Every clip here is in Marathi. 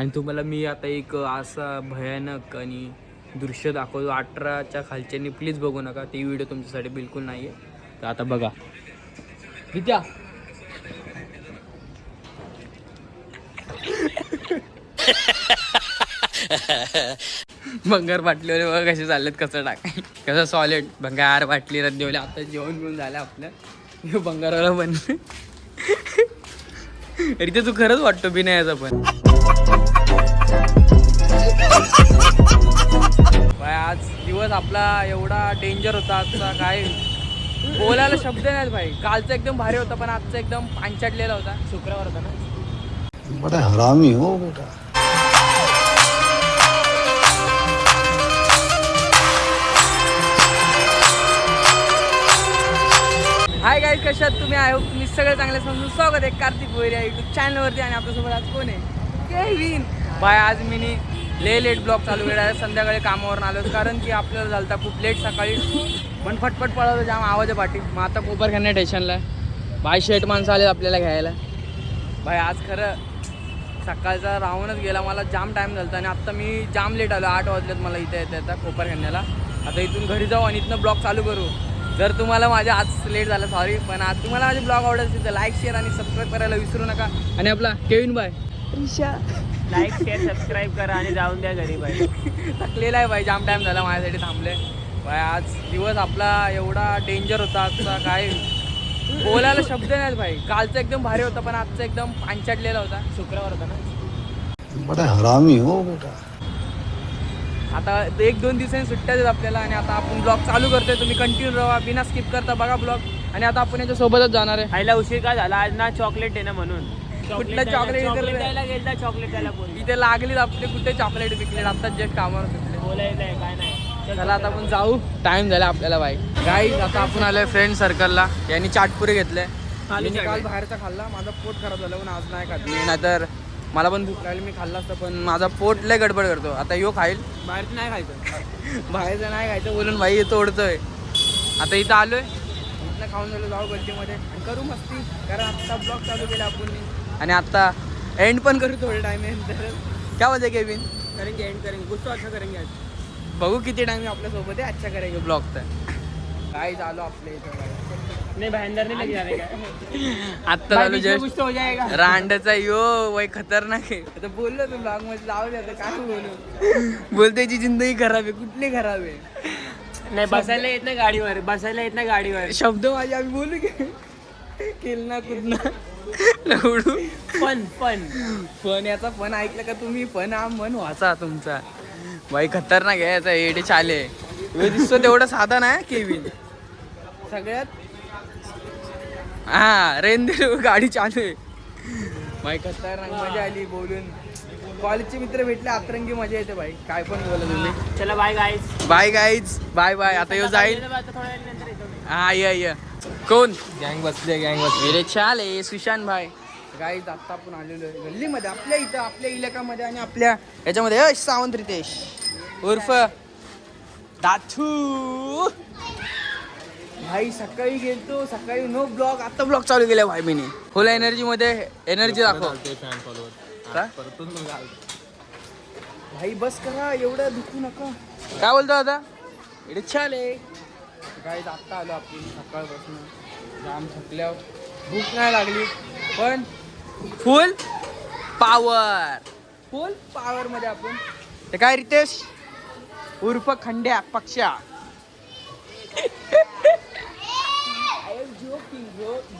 आणि तुम्हाला मी आता एक असा भयानक आणि दृश्य दाखवतो. 18च्या खालच्यांनी प्लीज बघू नका, ती व्हिडिओ तुमच्यासाठी बिलकुल नाही आहे. तर आता बघा विद्या भंगार बाटलीवर बघा कसे चाललेत, कसं टाकाय कसं सॉलिड भंगार बाटली रद्दीवले. आता जेवण घेऊन झालं आपल्या भंगाराला बनलं. इथे तू खरंच वाटतो बी नाही याचा पण भाई. आज दिवस आपला एवढा डेंजर होता आजचा, काय बोलायला शब्द नाहीत भाई. कालचा एकदम भारी होता पण आजचा एकदम पांचाटलेला होता. शुक्रवार होता ना. बड़ा हरामी हो बेटा. हाय गाईज, कशात तुम्ही? आय होप तुम्ही सगळे चांगले समजून. स्वागत आहे कार्तिक भोईर या यूट्यूब चॅनलवरती. आणि आपल्यासोबत आज कोण आहे? केविन भाई. आज मी लेट ब्लॉग चालू केला आहे. संध्याकाळी कामावरून आलो कारण की आपल्याला झालता खूप लेट सकाळी, पण फटफट पळवलं जाम आवाज पाठी. मग आता कोपरखान्या स्टेशनला भाई शेट माणसं आले आपल्याला घ्यायला. भाई आज खरं सकाळचा राहूनच गेला, मला जाम टाईम झाला आणि आत्ता मी जाम लेट आलो. 8 वाजलेत मला इथे येता कोपरखान्याला. आता इथून घरी जाऊ आणि इथनं ब्लॉग चालू करू. जर तुम्हाला माझ्या आज लेट झालं सॉरी, पण आज तुम्हाला माझे ब्लॉग आवडत असेल तर लाईक शेअर आणि सबस्क्राईब करायला विसरू नका. आणि आपला Kevin by Isha like share subscribe करा आणि जाऊन द्या घरी बाई. थकलेला आहे भाई, जाम टाईम झाला माझ्यासाठी थांबले भाई. आज दिवस आपला एवढा डेंजर होता आजचा, काय बोलायला शब्द नाहीत भाई. कालचा एकदम भारी होता पण आजचा एकदम पांचाटलेला होता. शुक्रवार होता ना. बड़ा हरामी हो बेटा. आता 1-2 दिवसांनी सुट्ट्या देत आपल्याला आणि आता आपण ब्लॉग चालू करतोय. तुम्ही कंटिन्यू राहा, बिना स्किप करता बघा ब्लॉग. आणि आता आपण याच्या सोबतच जाणार आहे. खायला उशीर का झाला आज? ना चॉकलेट आहे ना म्हणून. कुठलं चॉकलेट द्यायला गेलता, चॉकलेट द्यायला बोल. इथे लागलीच आपले कुठे चॉकलेट बिकलेट. आता जस्ट कामावर सुटले. बोलायचं आहे काय नाही. चला आता आपण जाऊ, टाइम झाला आपल्याला बाई. गाईज आता आपण आलोय फ्रेंड सर्कलला. यांनी चाटपुरे घेतले. मी काल बाहेरचा खाल्ला, माझा पोट खराब झालं पण आज नाही खात. नाहीतर मला पण भूक लागली, मी खाल्ला असतं पण माझा पोट लय गडबड करतो. आता यो खाईल, बाहेरचं नाही खायचं. बाहेरचं नाही खायचं बोलून भाई येतो ओढतोय. आता इथं आलोय, इथनं खाऊन झालो, जाऊ गल्लीमध्ये आणि करू मस्ती. कारण आता ब्लॉग चालू केला आपण आणि आता एंड पण करू थोडे टाइम नंतर. क्या वजह केविन? करेंगे एंड करेंगे, कुछ तो अच्छा करेंगे आज. बघू किती टाइम आपल्यासोबत आहे. अच्छा करेंगे ब्लॉग. तर काय झालो आपल्या इथं नहीं भाईंदर नहीं लग जाने का. आता झालो कुछ जस्ट तो हो जाएगा. रांडचा यो वय खतरनाक आहे. आता बोललो तू ब्लॉग मध्ये जाऊ दे, आता काय बोलू. बोलते जी जिंदगी खराब आहे. कुठली खराब आहे? नाही बसायला येत नाही गाडीवर, बसायला येत नाही गाडीवर. शब्द माझे आम्ही बोलू की केलना कुदना लवडू. पण पण पण याचा पण ऐकलं का तुम्ही? पण हा मन वाचा तुमचा बाई. खतरनाक आहे याचा एडे चाले. दिसतो तेवढं साधा नाही केविन. सगळ्यात हा रेन दिली गाडी चालू आहे बाई. खतरनाक मजा आली बोलून. कॉलेजचे मित्र भेटले, अतरंगी मजा येते भाई. काय पण बोला तुम्ही. चला bye guys. Bye guys, bye bye. आता यो जाईल. हा ये कोण गँग बसले, गँग बसले रे. चाल आहे सुशांत भाई. गाईज आता आपण आलेलो आहे गल्लीमध्ये आपल्या इथं, आपल्या इलाक्यामध्ये आणि आपल्या याच्यामध्ये यश सावंत रितेश उर्फ दाथू भाई. सकाळी गेलतो, सकाळी नो ब्लॉग, आता ब्लॉग चालू केला भाई मी. फुल एनर्जी मध्ये एनर्जी दाखव का भाई. बस करा, एवढं दुखू नका. काय बोलतो आता? इथे छान आहे गाईज. आत्ता आलो आपली सकाळपासून. जाम थकल्यावर, भूक नाही लागली पण फुल पावर मध्ये आपण. ते काय रितेश उर्फ खंड्या पक्षा.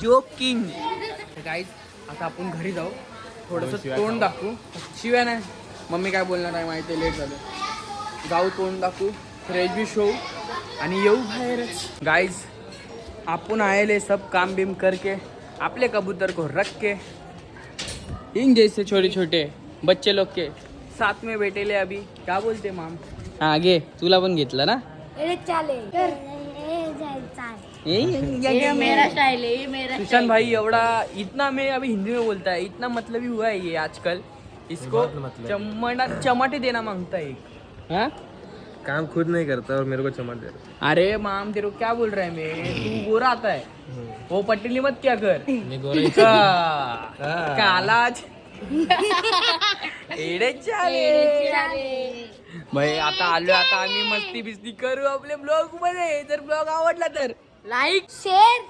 Joking guys. आता आपण घरी जाऊ, थोडंसं तोंड दाखवू. शिव्या नाही, मम्मी काय बोलणार आहे माहिती, लेट झालं. जाऊ तोंड दाखवू, फ्रेश बी शो आणि येऊ बाहेरच. गाइज आपण आएले सब काम बीम करके, अपने कबूतर को रख के, इन जैसे छोटे छोटे बच्चे लोग के साथ में बैठेले. अभी क्या बोलते माम? आगे तुला पण घेतलं ना. ये मेरा स्टाइल है, ये मेरा सुशांत भाई एवढा इतना में अभी हिंदी में बोलता है, इतना मतलब ही हुआ है ये आजकल. इसको चमाटे देना मांगता है एक. हाँ काम खुद नहीं करता और मेरे को चमट दे रहा. अरे माम तेरे को क्या बोल रहा है मैं, तू गोरा आता है वो पटेली मत क्या कर. मैं गोरा ही कालाज एडेचे आले भाई. आता आलोय, आता आम्ही मस्ती बिस्ती करू आपल्या ब्लॉग मध्ये. जर ब्लॉग आवडला तर लाईक शेअर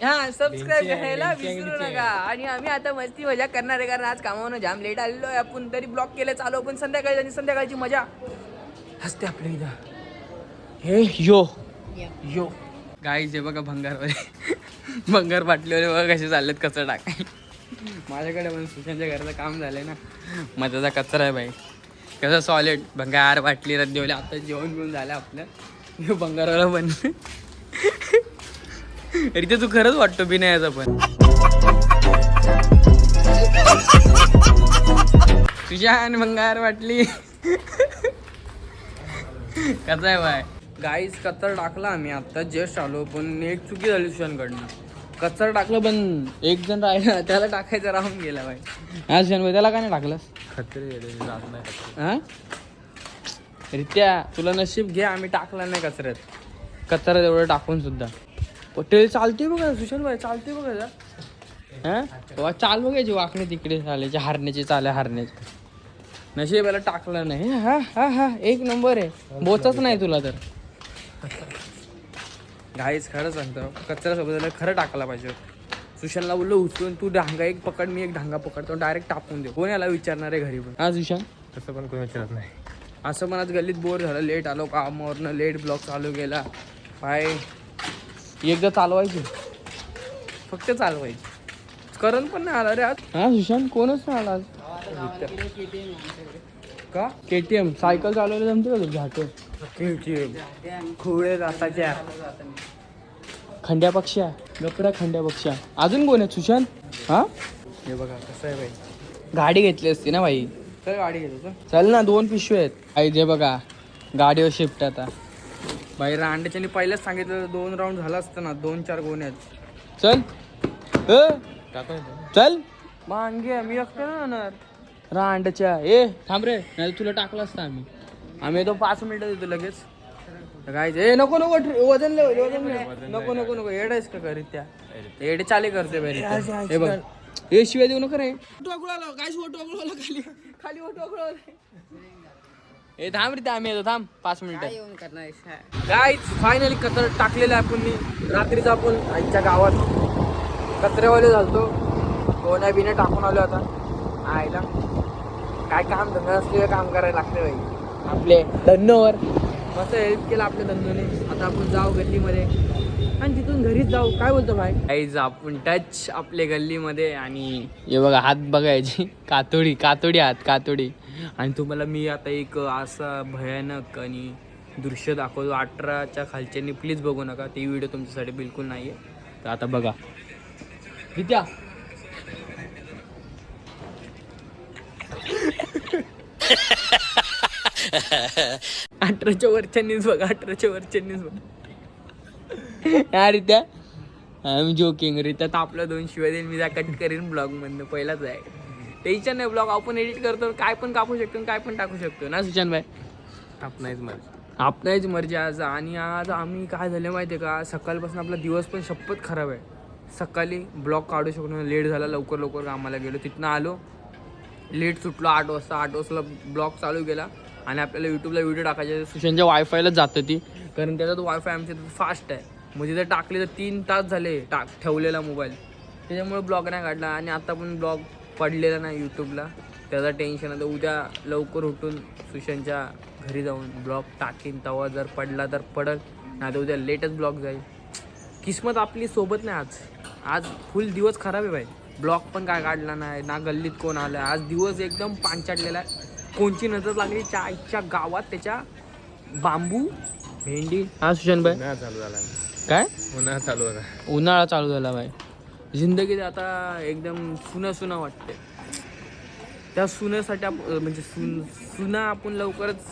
हा सबस्क्राईब करायला विसरू नका. आणि आम्ही आता मस्ती मजा करणार आहे, कारण आज कामावरून जाम लेट आलेलो आहे आपण. तरी ब्लॉग केलं चालू पण संध्याकाळी, आणि संध्याकाळची मजा हसते आपल्या इथं. हे यो गाईज हे बघा भंगारवाले भंगार बाटलीवाले बघा कसे चाललेत कचरा टाकाय. माझ्याकडे पण सुशांतच्या घराचं काम झालंय ना, मधाचा कचरा आहे भाई. कसं सॉलिड भंगार बाटली रद्दीवाले. आता जेवण घेऊन झालं आपलं. भंगारवाला पण रिते तू खरंच वाटतो बी नाही याचा पण. सुशांत भंगार बाटली कसा आहे बाय. गाईस कचरा टाकला आम्ही आता जस्ट आलो, पण एक चुकी झाली सुशांतकडनं. कचरा टाकलं पण एक जण राहिला, त्याला टाकायचं राहून गेला बाई. हा सुशांत भाई त्याला का नाही टाकलंस? हा रित्या तुला नशीब घे, आम्ही टाकला नाही कचऱ्यात. कचरा तेवढं टाकून सुद्धा पटेल चालते बघा सुशांत भाई, चालते बघा. हा चाल बघायची वाकणे तिकडे चालायचे, हारण्याचे चाले हारण्याचे. नशीब याला टाकलं नाही. हा हा हा एक नंबर आहे, बोचच नाही तुला तर. गाईच खरं सांगतो, कचऱ्यासोबत खरं टाकायला पाहिजे. सुशांतला बोललो उचलून तू डांगा एक पकड, मी एक डांगा पकडतो, डायरेक्ट टाकून दे. कोण याला विचारणार आहे घरी पण. हा सुशांत तसं पण कोणी विचारत नाही. असं पण आज गल्लीत बोर झालं, लेट आलो कामावरनं, लेट ब्लॉग चालू केला. पाय एकदा चालवायची, फक्त चालवायची. करण पण नाही आला रे आज. हा सुशांत कोणच नाही आला आज. का KTM सायकल चालवली जमते का तुझ्या हातून? KTM खुळे जाताच्या खंड्या पक्षा गपरा खंड्या पक्षा. अजून कोण आहे सुशांत? हा हे बघा कसं आहे भाई. गाडी घेतली असती ना भाई. चल गाडी घेतो चल ना. 2 पिशवे आहेत आई. जे बघा गाडीवर शिफ्ट आता भाई. रांड्याच्यानी पहिलेच सांगितलं 2 राऊंड झाला असतं ना. 2-4 गोणे आहेत. चल चल मांगे मी एकटं ना येणार. रांडच्या ए थांब रे, नाही तुला टाकलं असतं आम्ही येतो 5 मिनिटं देतो लगेच. काय ए नको नको वजन ले नको नको नको. येडायस का घरी त्या येडे चाले करते बाई. हे बघ हे शिवाय देऊ नको रे. खाली खाली हे थांब रे, आम्ही येतो थांब 5 मिनिटं. गाईज फायनली कचरा टाकलेला आहे आपण. रात्रीचा आपण आईच्या गावात कचऱ्यावाले झालतो, गोण्या बिण्या टाकून आलो. आता आईला काय काम धंदा असलेलं काम करायला लागते बाई आपले धन्नोवर. मस्त हेल्प केलं आपल्या धंदोने. आता आपण जाऊ गल्लीमध्ये आणि तिथून घरीच जाऊ. काय बोलतो भाई? गाईज आपण टच आपल्या गल्लीमध्ये. आणि हे बघा हात बघायची, कातोडी हात कातोडी. आणि तुम्हाला मी आता एक असा भयानक आणि दृश्य दाखवतो. 18च्या खालच्यांनी प्लीज बघू नका, ती व्हिडिओ तुमच्यासाठी बिलकुल नाही आहे. तर आता बघा विद्या 18च्या वरच्यांनीच बघा, 18च्या वरच्यांनीच बघा. या रित्या आय एम जोकिंग. रित्या तर आपल्या 2 शिवाय देईन मी, कट करीन ब्लॉग मधनं. पहिलाच आहे टेन्शन नाही. ब्लॉग आपण एडिट करतो, काय पण कापू शकतो, काय पण टाकू शकतो ना सुशांत भाई. आपणाच मर्जी आज. आणि आज आम्ही काय झालं माहिती आहे का, सकाळपासून आपला दिवस पण शपथ खराब आहे. सकाळी ब्लॉग काढू शकलो, लेट झाला, लवकर कामाला गेलो, तिथनं आलो लेट सुटलो 8 वाजता. 8 वाजता ब्लॉग चालू केला. आणि आपल्याला यूट्यूबला व्हिडिओ टाकायचे. सुशांतच्या वायफायलाच जातं ती, कारण त्याचा तो वायफाय आमच्या फास्ट आहे. म्हणजे जर टाकले तर 3 तास झाले ठेवलेला मोबाईल, त्याच्यामुळे ब्लॉग नाही काढला. आणि आता पण ब्लॉग पडलेला नाही यूट्यूबला, त्याचा टेन्शन आहे. तर उद्या लवकर उठून सुशांतच्या घरी जाऊन ब्लॉग टाकीन. तेव्हा जर पडला तर पडल, नाही तर उद्या लेटच ब्लॉग जाईल. किस्मत आपली सोबत नाही आज फुल दिवस खराब आहे भाई. ब्लॉग पण काय काढला नाही ना, गल्लीत कोण आलं. आज दिवस एकदम पांचाटलेला आहे. कोणची नजर लागली आईच्या गावात, त्याच्या बांबू भेंडी. हा सुशांत भाई चालू झाला काय? उन्हाळा चालू झाला भाई. जिंदगीत आता एकदम सुना वाटते. त्या सुनेसाठी म्हणजे सुना आपण लवकरच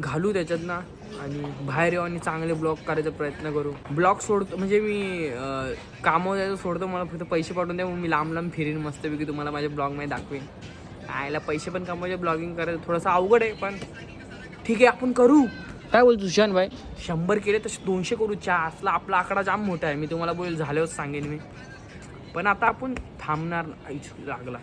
घालू त्याच्यात ना, आणि बाहेर येऊ आणि चांगले ब्लॉग करायचा प्रयत्न करू. ब्लॉग सोडतो म्हणजे मी कामावर जायचं सोडतो, मला फक्त पैसे पाठवून द्या, मग मी लांब फिरीन मस्तपैकी, तुम्हाला माझ्या ब्लॉगमध्ये दाखवेन. आयला पैसे पण कमवायचे, ब्लॉगिंग करायचं थोडंसं अवघड आहे, पण ठीक आहे आपण करू. काय बोलतो सुशांत भाई? 100 केले तसे 200 करू. असला आपला आकडा जाम मोठा आहे. मी तुम्हाला बोल झाल्यावर सांगेन मी, पण आता आपण थांबणार लागला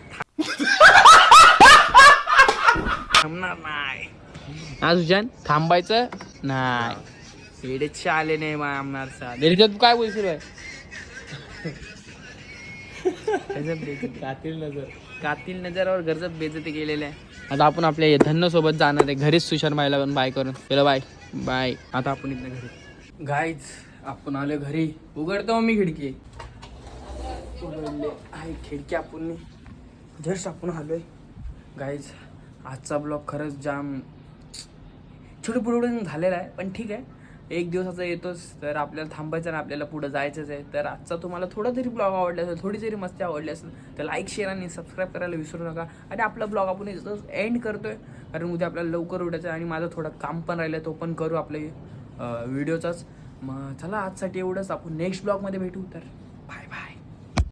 हा सुशांत थांबायचं नाही येडेचे आले नाही मा आमनार सा तू काय बोलशील बाय कातील नजर गरजब बेजती केलेले आहे. आता आपण आपल्या धन्य सोबत जाणार आहे घरीच सुशांत मायला पण बाय करून चला बाय बाय. आता आपण इथं घरी गाईज आपण आलो घरी. उघडतो मी खिडकी उघडले आहे खिडकी आपण जस्ट आपण आलोय गाईज. आजचा ब्लॉग खरंच जाम छोटे पुढे झालेला आहे पण ठीक आहे. एक दिवसाचा येतोच तर आपल्याला थांबायचं ना आपल्याला पुढं जायचंच आहे. तर आजचा तुम्हाला थोडा तरी ब्लॉग आवडला असेल थोडी जरी मस्ती आवडली असेल तर लाईक शेअर आणि सबस्क्राईब करायला विसरू नका. आणि आपला ब्लॉग आपण इथं एंड करतोय कारण उद्या आपल्याला लवकर उठायचं आणि माझं थोडं काम पण राहिलं तो पण करू आपल्या व्हिडिओचाच. मग चला आजसाठी एवढंच. आपण नेक्स्ट ब्लॉगमध्ये भेटू तर बाय बाय.